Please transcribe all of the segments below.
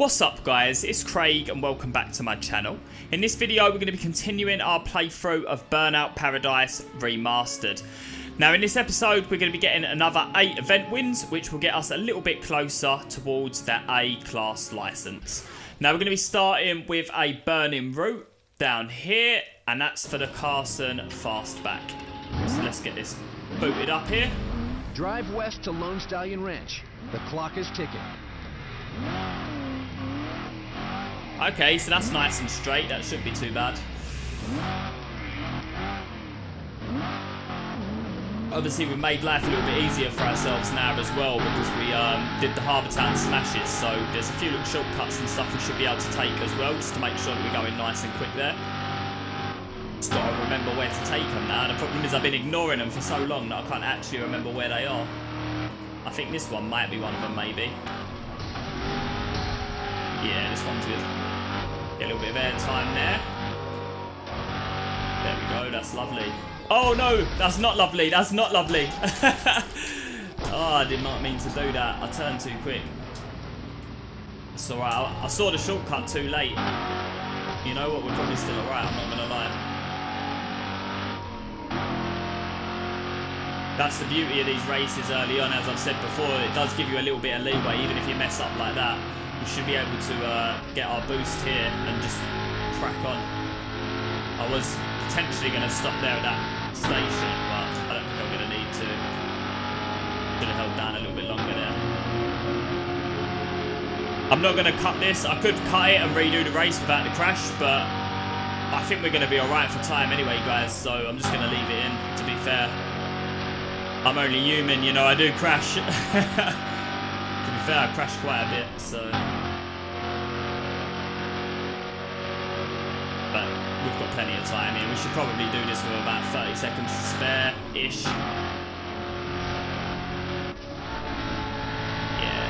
What's up guys, it's Craig and welcome back to my channel. In this video we're going to be continuing our playthrough of Burnout Paradise Remastered. Now in this episode we're going to be getting another 8 event wins, which will get us a little bit closer towards that A class license. Now we're going to be starting with a burning route down here, and that's for the Carson Fastback. So let's get this booted up here. Drive west to Lone Stallion Ranch. The clock is ticking. Okay, so that's nice and straight. That shouldn't be too bad. Obviously, we've made life a little bit easier for ourselves now as well, because we did the Harbour Town smashes. So there's a few little shortcuts and stuff we should be able to take as well, just to make sure that we're going nice and quick there. Just got to remember where to take them now. The problem is I've been ignoring them for so long that I can't actually remember where they are. I think this one might be one of them, maybe. Yeah, this one's good. Get a little bit of air time there. There we go, that's lovely. Oh no, that's not lovely, that's not lovely. Oh, I did not mean to do that. I turned too quick. It's alright, I saw the shortcut too late. You know what, we're probably still alright, I'm not gonna lie. That's the beauty of these races early on, as I've said before. It does give you a little bit of leeway, even if you mess up like that. We should be able to get our boost here and just crack on. I was potentially going to stop there at that station, but I don't think I'm going to need to. Should have held down a little bit longer there. I'm not going to cut this. I could cut it and redo the race without the crash, but I think we're going to be alright for time anyway, guys, so I'm just going to leave it in, to be fair. I'm only human, you know, I do crash. To be fair, I crashed quite a bit, so. But we've got plenty of time here. We should probably do this with about 30 seconds to spare-ish. Yeah.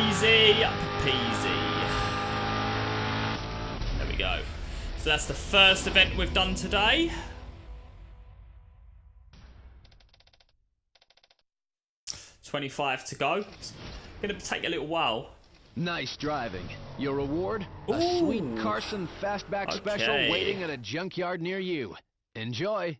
Easy peasy. There we go. So that's the first event we've done today. $25 to go. It's gonna take a little while. Nice driving. Your reward? A sweet Carson Fastback special waiting at a junkyard near you. Enjoy.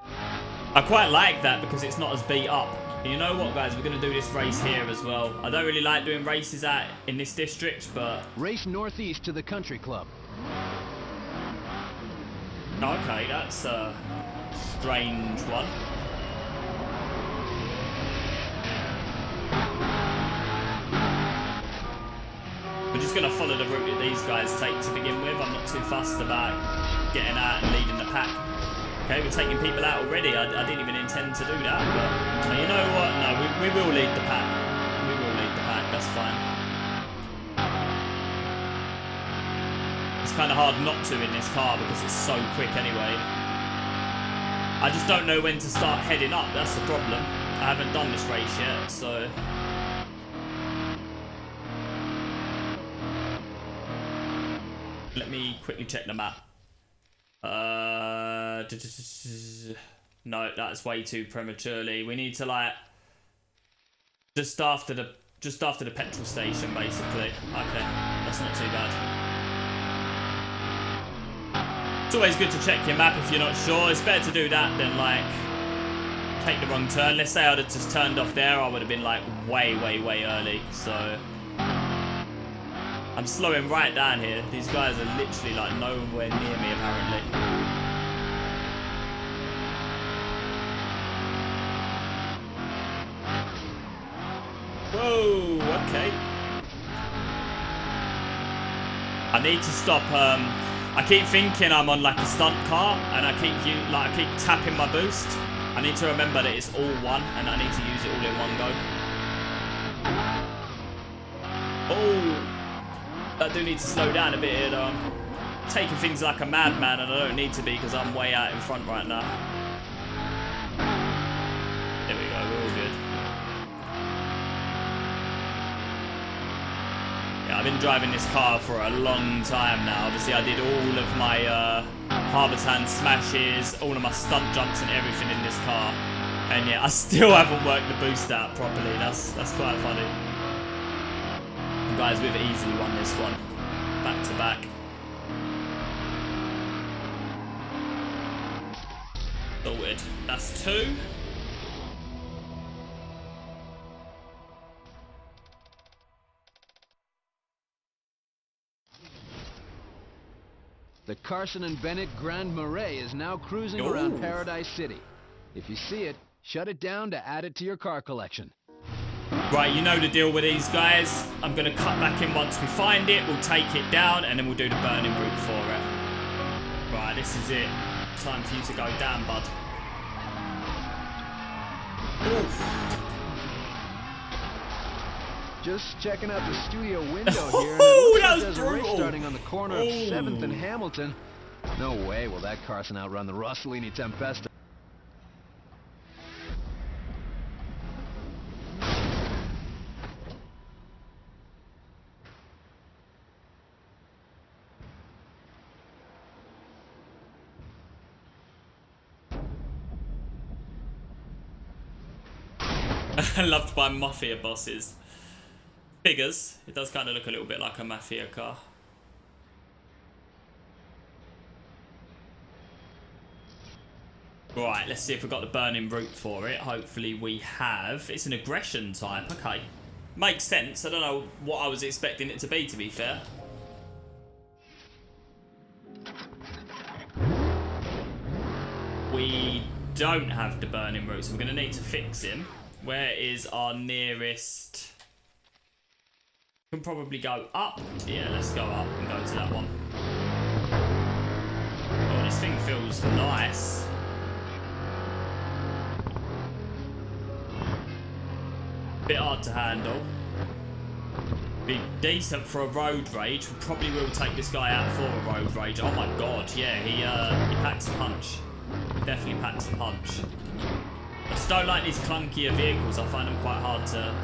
I quite like that because it's not as beat up. You know what, guys? We're gonna do this race here as well. I don't really like doing races out in this district, but race northeast to the country club. Okay, that's a strange one. We're just going to follow the route that these guys take to begin with. I'm not too fussed about getting out and leading the pack. Okay, we're taking people out already. I didn't even intend to do that, but you know what? No, we will lead the pack. We will lead the pack, that's fine. It's kind of hard not to in this car because it's so quick anyway. I just don't know when to start heading up, that's the problem. I haven't done this race yet, so. Let me quickly check the map. No, that's way too prematurely. We need to like just after the petrol station, basically. Okay, that's not too bad. It's always good to check your map if you're not sure. It's better to do that than like take the wrong turn. Let's say I'd have just turned off there, I would have been like way early. So I'm slowing right down here. These guys are literally like nowhere near me apparently. Whoa, okay. I need to stop. I keep thinking I'm on like a stunt car, and I keep tapping my boost. I need to remember that it's all one, and I need to use it all in one go. Oh, I do need to slow down a bit here though. I'm taking things like a madman, and I don't need to be because I'm way out in front right now. There we go, we're all good. I've been driving this car for a long time now. Obviously, I did all of my Harbour Town smashes, all of my stunt jumps and everything in this car. And yeah, I still haven't worked the boost out properly. That's quite funny. You guys, we've easily won this one. Back to back. Sorted. That's 2. The Carson and Bennett Grand Marais is now cruising around Paradise City. If you see it, shut it down to add it to your car collection. Right, you know the deal with these guys. I'm going to cut back in once we find it. We'll take it down and then we'll do the burning route for it. Right, this is it. Time for you to go down, bud. Oof. Just checking out the studio window here, and it looks like there's a race brutal. starting on the corner of 7th and Hamilton. No way will that Carson outrun the Rossellini Tempesta. Loved by mafia bosses. Figures. It does kind of look a little bit like a mafia car. Right, let's see if we've got the burning route for it. Hopefully we have. It's an aggression type. Okay. Makes sense. I don't know what I was expecting it to be fair. We don't have the burning route, so we're going to need to fix him. Where is our nearest... Can probably go up. Yeah, let's go up and go to that one. Oh, this thing feels nice. Bit hard to handle. Be decent for a road rage. We probably will take this guy out for a road rage. Oh my god, yeah, he packs a punch. Definitely packs a punch. I just don't like these clunkier vehicles. I find them quite hard to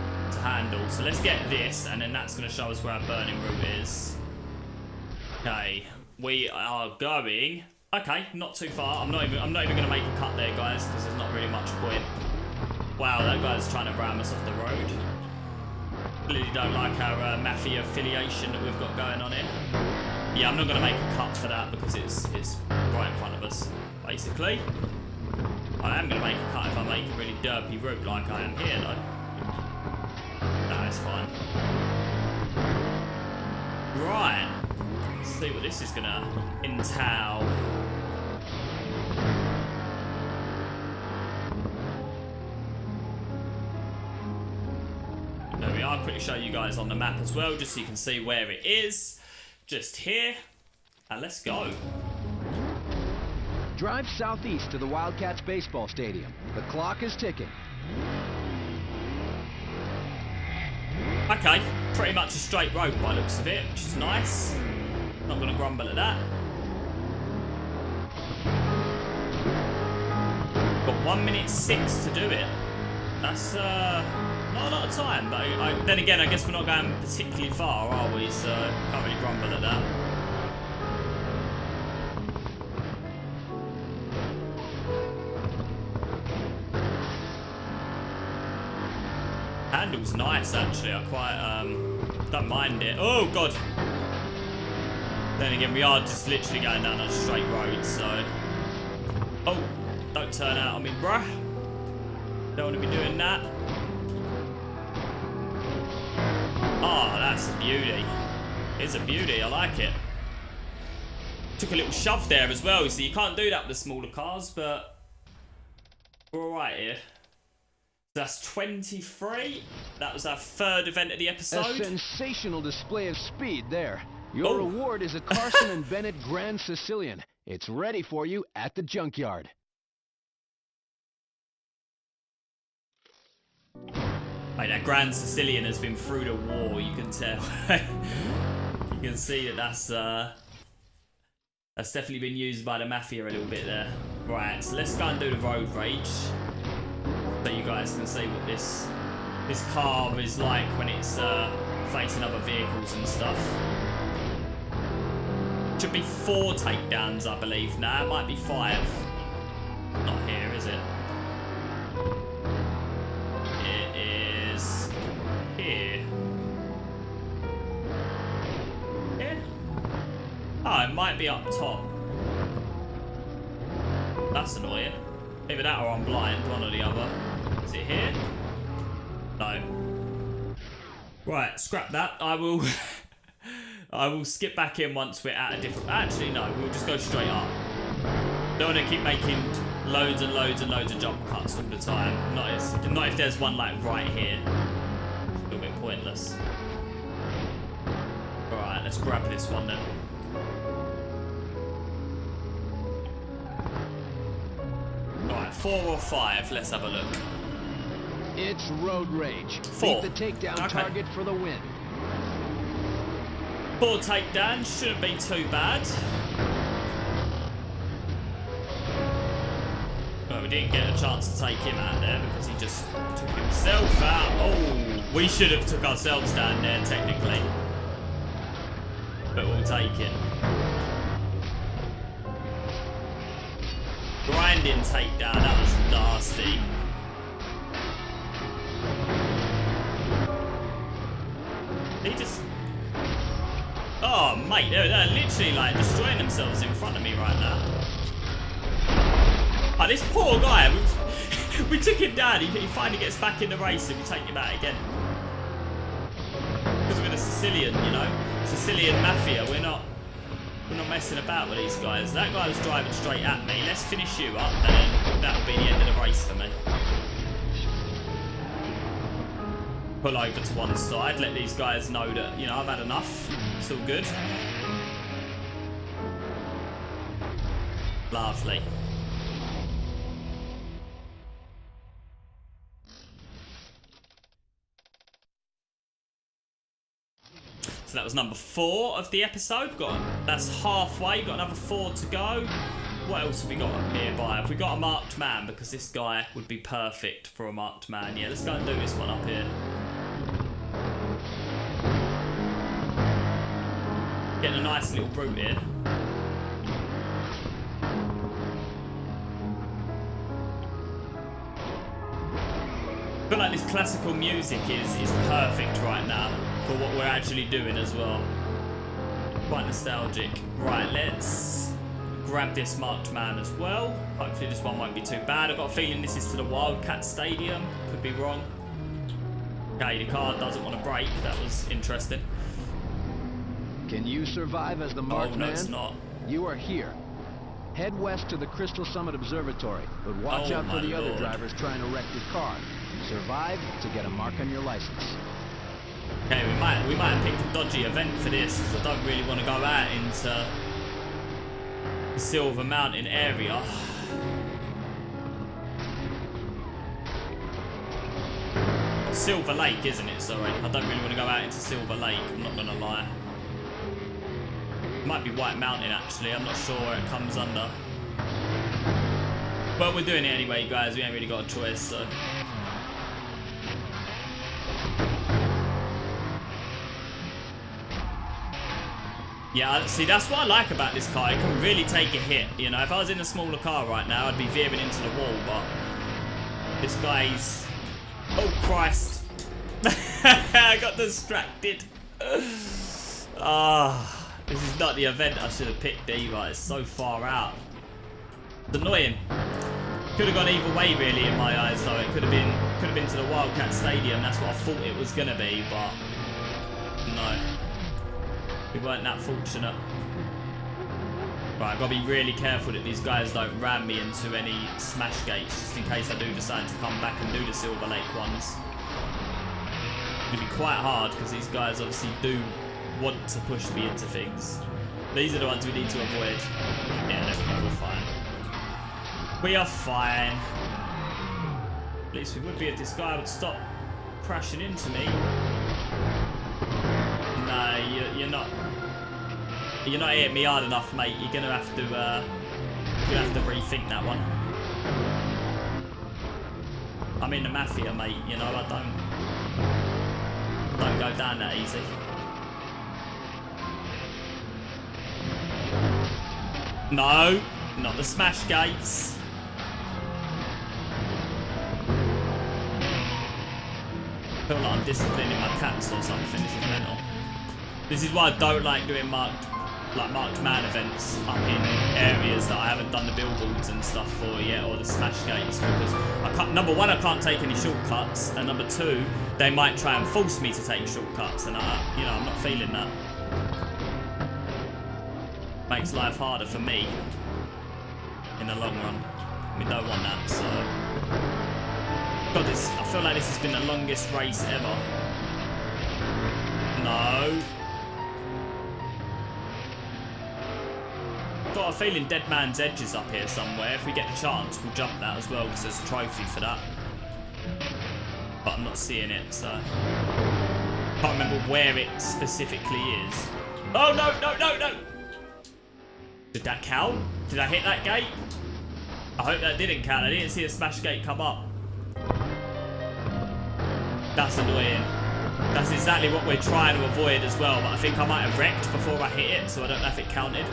handle. So let's get this, and then that's going to show us where our burning route is. Okay, we are going. Okay, not too far. I'm not even going to make a cut there, guys, because there's not really much point. Wow, that guy's trying to ram us off the road. Clearly don't like our mafia affiliation that we've got going on here. Yeah, I'm not going to make a cut for that because it's right in front of us, basically. I am going to make a cut if I make a really derpy route like I am here, though. No, it's fine. Right. Let's see what this is going to entail. There we are. I'll quickly show you guys on the map as well, just so you can see where it is. Just here. And let's go. Drive southeast to the Wildcats baseball stadium. The clock is ticking. Okay, pretty much a straight road by the looks of it, which is nice. Not going to grumble at that. Got 1 minute 6 to do it. That's not a lot of time, but then again, I guess we're not going particularly far, are we? So can't really grumble at that. Handle's nice, actually. I quite don't mind it. Oh god. Then again, we are just literally going down a straight road, so. Oh, don't turn out on me, bruh. Don't want to be doing that. Oh, that's a beauty. It's a beauty. I like it. Took a little shove there as well. So you can't do that with the smaller cars, but we're all right here. That's 23. That was our 3rd event of the episode. A sensational display of speed there. Your reward is a Carson and Bennett Grand Sicilian. It's ready for you at the junkyard. Right, that Grand Sicilian has been through the war, you can tell. You can see that that's definitely been used by the Mafia a little bit there. Right, so let's go and do the road rage. So you guys can see what this car is like when it's facing other vehicles and stuff. Should be 4 takedowns, I believe. Now it might be 5. Not here, is it? here? Here? Oh, it might be up top. That's annoying. Either that or I'm blind, one or the other. Is it here? No. Right, scrap that. I will I will skip back in once we're at a different... Actually, no, we'll just go straight up. Don't want to keep making loads and loads and loads of jump cuts all the time. Not if there's one like right here. It's a little bit pointless. Alright, let's grab this one then. Alright, 4 or 5, let's have a look. It's road rage. 4. Beat the takedown target for the win. 4 takedowns, shouldn't be too bad. Well, we didn't get a chance to take him out there because he just took himself out. Oh, we should have took ourselves down there technically. But we'll take it. Grinding takedown, that was nasty. He just... Oh, mate, they're literally like destroying themselves in front of me right now. Oh, this poor guy, we took him down, he finally gets back in the race and we take him out again. Because we're the Sicilian, you know, Sicilian mafia, we're not messing about with these guys. That guy was driving straight at me, let's finish you up and then that'll be the end of the race for me. Pull over to one side, let these guys know that, you know, I've had enough, it's all good. Lovely. So that was number 4 of the episode. That's halfway, got another 4 to go. What else have we got nearby? Have we got a marked man? Because this guy would be perfect for a marked man. Yeah, let's go and do this one up here. Getting a nice little route here. I feel like this classical music is perfect right now for what we're actually doing as well. Quite nostalgic. Right, let's grab this marked man as well. Hopefully this one won't be too bad. I've got a feeling this is to the Wildcat Stadium. Could be wrong. Okay, the car doesn't want to brake. That was interesting. Can you survive as the marked man? No, it's not. You are here. Head west to the Crystal Summit Observatory, but watch out for the other drivers trying to wreck your car. Survive to get a mark on your license. Okay, we might have picked a dodgy event for this because I don't really want to go out into the Silver Mountain area. Silver Lake, isn't it? Sorry, I don't really want to go out into Silver Lake. I'm not gonna lie. It might be White Mountain actually. I'm not sure where it comes under. But we're doing it anyway, guys. We ain't really got a choice, so. Yeah, see, that's what I like about this car. It can really take a hit. You know, if I was in a smaller car right now, I'd be veering into the wall, but this guy's... Oh, Christ. I got distracted. Ah, this is not the event I should have picked either. It's so far out. It's annoying. Could have gone either way, really, in my eyes, though. It could have been to the Wildcat Stadium. That's what I thought it was going to be, but no. We weren't that fortunate. Right, I've got to be really careful that these guys don't ram me into any smash gates, just in case I do decide to come back and do the Silver Lake ones. It'll be quite hard, because these guys obviously do want to push me into things. These are the ones we need to avoid. Yeah, there we go, we're fine. We are fine. At least we would be if this guy would stop crashing into me. No, you're not hitting me hard enough, mate. You're gonna have to rethink that one. I'm in the mafia, mate. You know, I don't go down that easy. No, not the smash gates. feel like I'm disciplining my cats or something. This is mental. This is why I don't like doing marked man events up in areas that I haven't done the billboards and stuff for yet, or the smash gates, because I can't, number one, I can't take any shortcuts, and number two, they might try and force me to take shortcuts, and I'm not feeling that. Makes life harder for me in the long run. We don't want that, so. God, I feel like this has been the longest race ever. No. I've got a feeling Dead Man's Edge is up here somewhere. If we get the chance, we'll jump that as well, because there's a trophy for that. But I'm not seeing it, so. Can't remember where it specifically is. Oh, no, no, no, no! Did that count? Did I hit that gate? I hope that didn't count. I didn't see a smash gate come up. That's annoying. That's exactly what we're trying to avoid as well, but I think I might have wrecked before I hit it, so I don't know if it counted.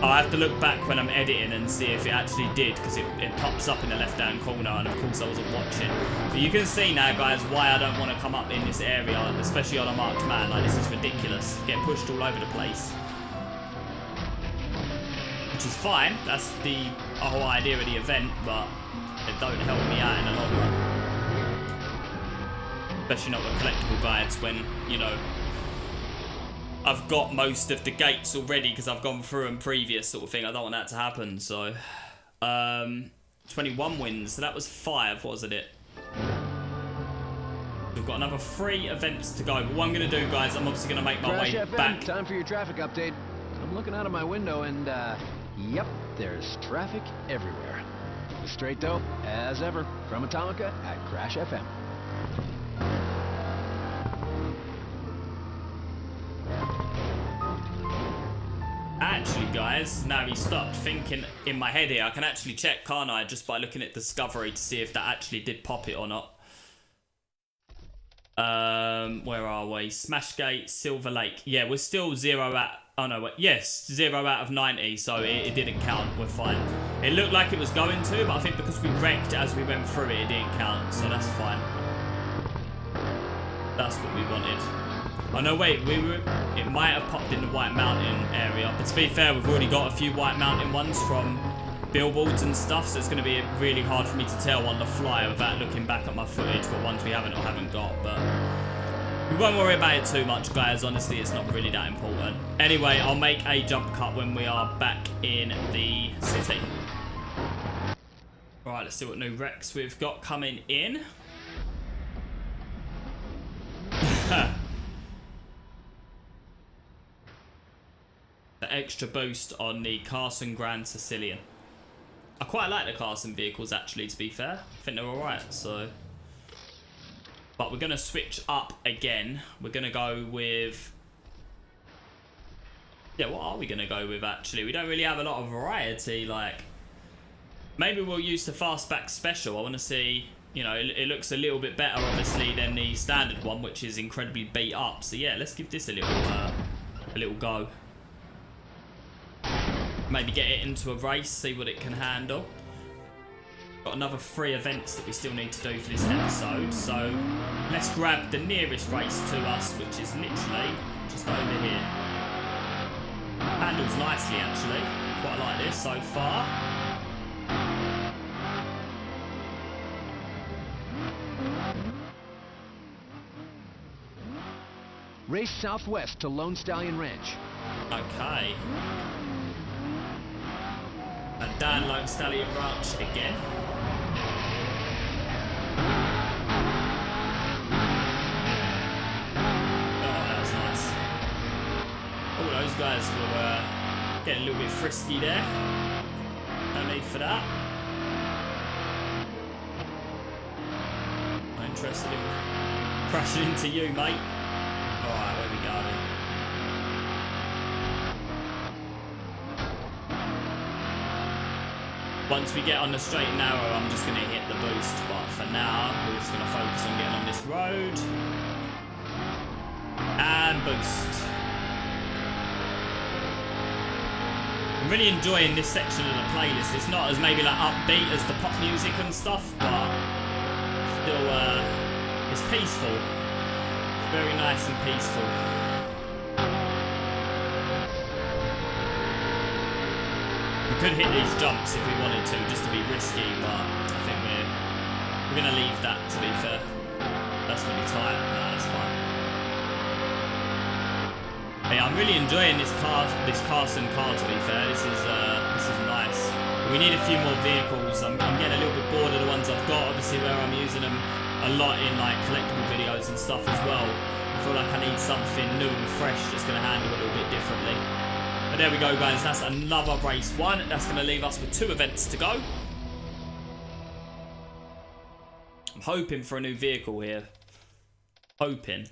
I'll have to look back when I'm editing and see if it actually did, because it pops up in the left-hand corner, and of course I wasn't watching. But you can see now, guys, why I don't want to come up in this area, especially on a marked man. Like, this is ridiculous. Getting pushed all over the place. Which is fine. That's the whole idea of the event, but it don't help me out in the long run. Especially not with collectible guides when, you know, I've got most of the gates already because I've gone through them previous sort of thing. I don't want that to happen, so. 21 wins, so that was 5, wasn't it? We've got another 3 events to go, but what I'm going to do, guys, I'm obviously going to make my way back. Time for your traffic update. I'm looking out of my window and, yep, there's traffic everywhere. Straight dope, as ever, from Atomica at Crash FM. Actually, guys, now he stopped thinking in my head here. I can actually check, can't I, just by looking at Discovery to see if that actually did pop it or not. Where are we? Smashgate, Silver Lake. Yeah, we're still 0 out. Oh no, wait. Yes, 0 out of 90, so it didn't count. We're fine. It looked like it was going to, but I think because we wrecked as we went through it, it didn't count, so that's fine. That's what we wanted. Oh no, wait, it might have popped in the White Mountain area, but to be fair, we've already got a few White Mountain ones from billboards and stuff, so it's going to be really hard for me to tell on the fly without looking back at my footage what ones we haven't or haven't got, but we won't worry about it too much, guys. Honestly, it's not really that important. Anyway, I'll make a jump cut when we are back in the city. Alright, let's see what new wrecks we've got coming in. The extra boost on the Carson Grand Sicilian. I quite like the Carson vehicles, actually, to be fair. I think they're alright, so. But we're going to switch up again. We're going to go with. Yeah, what are we going to go with, actually? We don't really have a lot of variety. Like, maybe we'll use the Fastback Special. I want to see. You know, it looks a little bit better, obviously, than the standard one, which is incredibly beat up. So yeah, let's give this a little go. Maybe get it into a race, see what it can handle. Got another 3 events that we still need to do for this episode, so let's grab the nearest race to us, which is literally just over here. Handles nicely, actually. Quite like this so far. Race southwest to Lone Stallion Ranch. Okay. And down Lone Stallion Ranch again. Oh, that was nice. All those guys were getting a little bit frisky there. No need for that. I'm interested in crashing into you, mate. Alright, where we go? Once we get on the straight and narrow, I'm just going to hit the boost, but for now, we're just going to focus on getting on this road. And boost. I'm really enjoying this section of the playlist. It's not as maybe like upbeat as the pop music and stuff, but still It's peaceful. Very nice and peaceful. We could hit these jumps if we wanted to, just to be risky, but I think we're gonna leave that, to be fair. That's gonna be tight. No, that's fine. Hey, I'm really enjoying this Carson car, to be fair. This is nice. We need a few more vehicles. I'm getting a little bit bored of the ones I've got, obviously, where I'm using them a lot in like collectible videos and stuff as well. I feel like I need something new and fresh that's going to handle it a little bit differently. But there we go, guys. That's another race one. That's going to leave us with 2 events to go. I'm hoping for a new vehicle here. Hoping.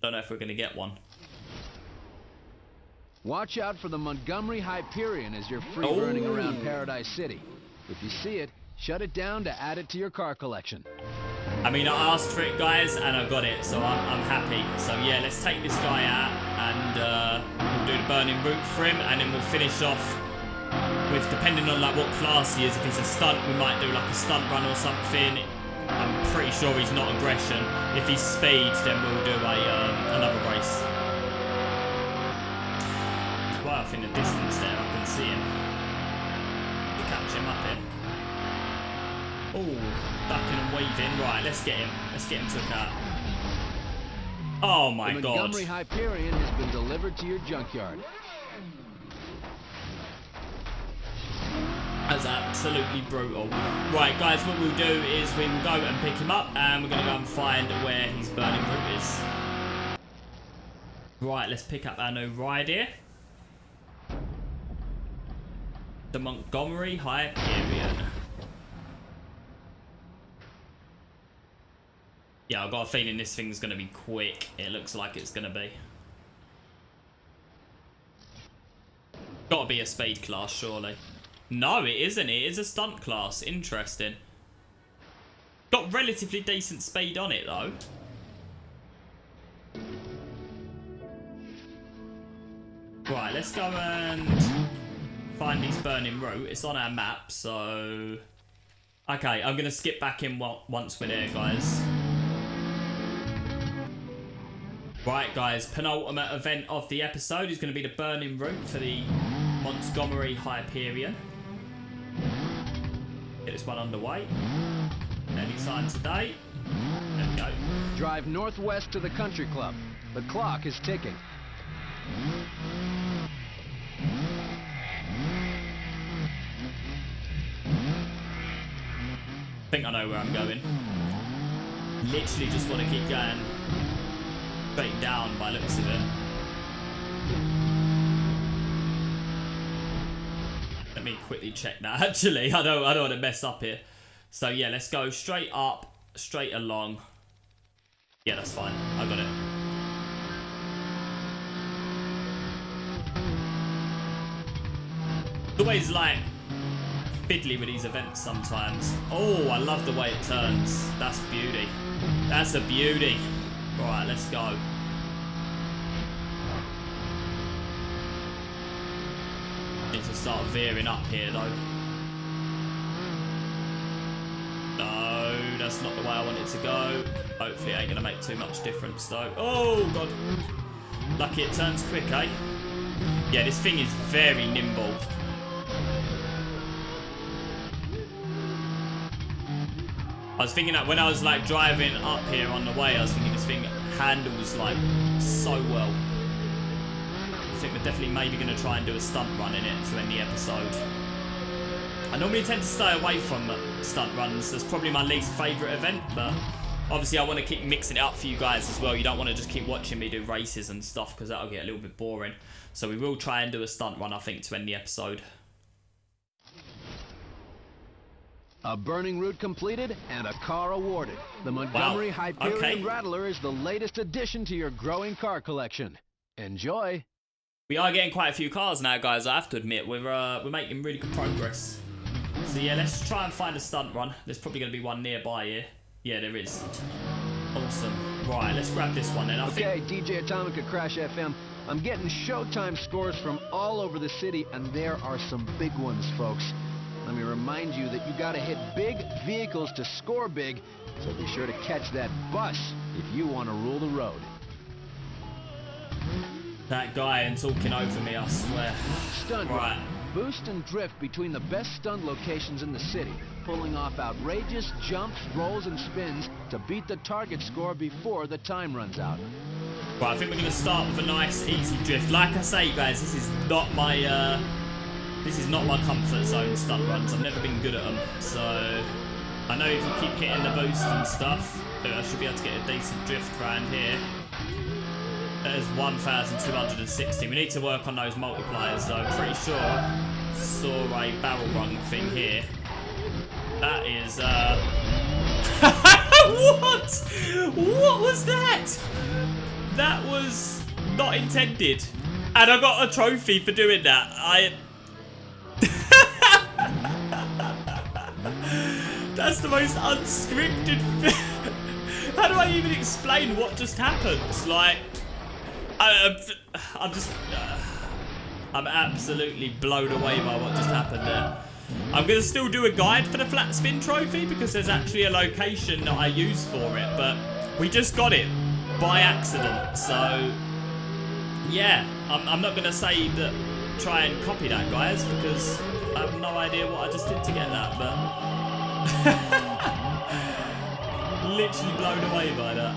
Don't know if we're going to get one. Watch out for the Montgomery Hyperion as you're free-burning around Paradise City. If you see it, shut it down to add it to your car collection. I mean, I asked for it, guys, and I got it, so I'm happy. So yeah, let's take this guy out, and we'll do the burning route for him, and then we'll finish off with, depending on like what class he is. If he's a stunt, we might do like a stunt run or something. I'm pretty sure he's not aggression. If he's speed, then we'll do another race. Right off in the distance there, I can see him. We'll catch him up here. Oh, ducking and weaving. Right, let's get him. Let's get him took out. Oh my god. The Montgomery Hyperion has been delivered to your junkyard. That's absolutely brutal. Right, guys, what we'll do is we will go and pick him up, and we're going to go and find where his burning route is. Right, let's pick up our new ride here. The Montgomery Hyperion. Yeah, I've got a feeling this thing's going to be quick. It looks like it's going to be. Got to be a speed class, surely. No, it isn't. It is a stunt class. Interesting. Got relatively decent speed on it, though. Right, let's go and find his burning route. It's on our map, so... Okay, I'm going to skip back in once we're there, guys. Right, guys, penultimate event of the episode is going to be the burning route for the Montgomery Hyperion. Get this one underway. Any sign today? There we go. Drive northwest to the country club. The clock is ticking. I think I know where I'm going. Literally just want to keep going straight down by looks of it. Let me quickly check that. Actually, I don't want to mess up here. So yeah, let's go straight up, straight along. Yeah, that's fine. I got it. It's always like fiddly with these events sometimes. Oh, I love the way it turns. That's beauty. That's a beauty. Right, let's go. Need to start veering up here though. No, that's not the way I want it to go. Hopefully it ain't gonna make too much difference though. Oh god. Lucky it turns quick, eh? Yeah, this thing is very nimble. I was thinking that when I was like driving up here on the way, I was thinking this thing handles like so well. I think we're definitely maybe going to try and do a stunt run in it to end the episode. I normally tend to stay away from stunt runs. That's probably my least favourite event, but obviously I want to keep mixing it up for you guys as well. You don't want to just keep watching me do races and stuff because that'll get a little bit boring. So we will try and do a stunt run, I think, to end the episode. A burning route completed and a car awarded. The Montgomery Hyperion Rattler is the latest addition to your growing car collection. Enjoy. We are getting quite a few cars now, guys. I have to admit, we're making really good progress. So yeah, let's try and find a stunt run. There's probably going to be one nearby here. Yeah, there is. Awesome. Right, let's grab this one then. Okay, DJ Atomic at Crash FM. I'm getting Showtime scores from all over the city, and there are some big ones, folks. let me remind you that you gotta hit big vehicles to score big, so be sure to catch that bus if you want to rule the road. That guy and talking over me, I swear. Stunt right. run. Boost and drift between the best stunt locations in the city, pulling off outrageous jumps, rolls, and spins to beat the target score before the time runs out. Right, I think we're going to start with a nice, easy drift. Like I say, guys, this is not my comfort zone stunt runs. I've never been good at them, so I know if you keep hitting the boost and stuff, I should be able to get a decent drift around here. There's 1,260. We need to work on those multipliers, though. I'm pretty sure I saw a barrel run thing here. That is, What? What was that? That was not intended. And I got a trophy for doing that. That's the most unscripted thing. How do I even explain what just happened? Like, I'm absolutely blown away by what just happened there. I'm going to still do a guide for the flat spin trophy because there's actually a location that I use for it, but we just got it by accident. So, yeah, I'm not going to say that try and copy that, guys, because I have no idea what I just did to get that, but literally blown away by that.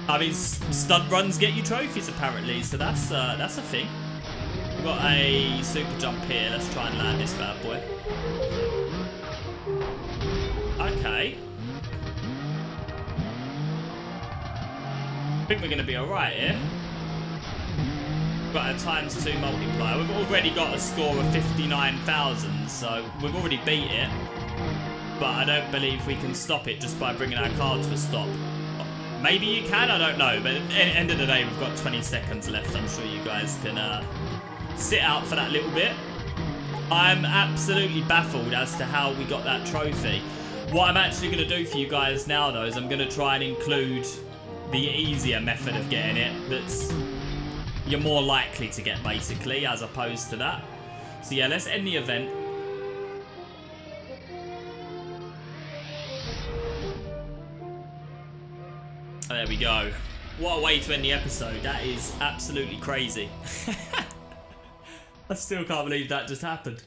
I mean, stunt runs get you trophies apparently, so that's a thing. We've got a super jump here. Let's try and land this bad boy. Okay. I think we're going to be alright here. We've got a ×2 multiplier. We've already got a score of 59,000, so we've already beat it. But I don't believe we can stop it just by bringing our car to a stop. Maybe you can, I don't know. But at the end of the day, we've got 20 seconds left. I'm sure you guys can sit out for that little bit. I'm absolutely baffled as to how we got that trophy. What I'm actually going to do for you guys now, though, is I'm going to try and include the easier method of getting it that's you're more likely to get, basically, as opposed to that. So yeah, let's end the event. There we go. What a way to end the episode. That is absolutely crazy. I still can't believe that just happened.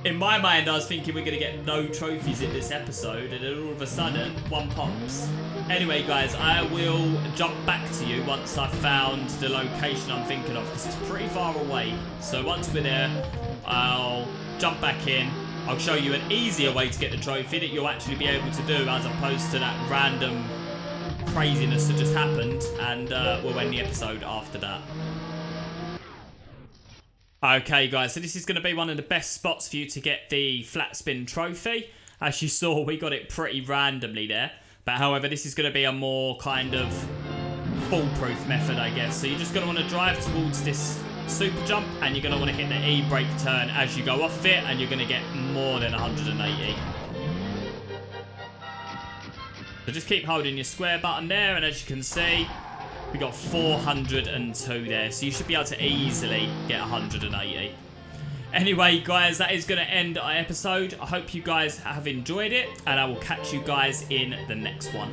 In my mind, I was thinking we're going to get no trophies in this episode, and then all of a sudden, one pops. Anyway, guys, I will jump back to you once I've found the location I'm thinking of, because it's pretty far away. So once we're there, I'll jump back in. I'll show you an easier way to get the trophy that you'll actually be able to do, as opposed to that random craziness that just happened, and we'll end the episode after that. Okay, guys, so this is going to be one of the best spots for you to get the flat spin trophy. As you saw, we got it pretty randomly there. But however, this is going to be a more kind of foolproof method, I guess. So you're just going to want to drive towards this super jump, and you're going to want to hit the e-brake turn as you go off of it, and you're going to get more than 180. So just keep holding your square button there, and as you can see, we got 402 there, so you should be able to easily get 180. Anyway, guys, that is going to end our episode. I hope you guys have enjoyed it, and I will catch you guys in the next one.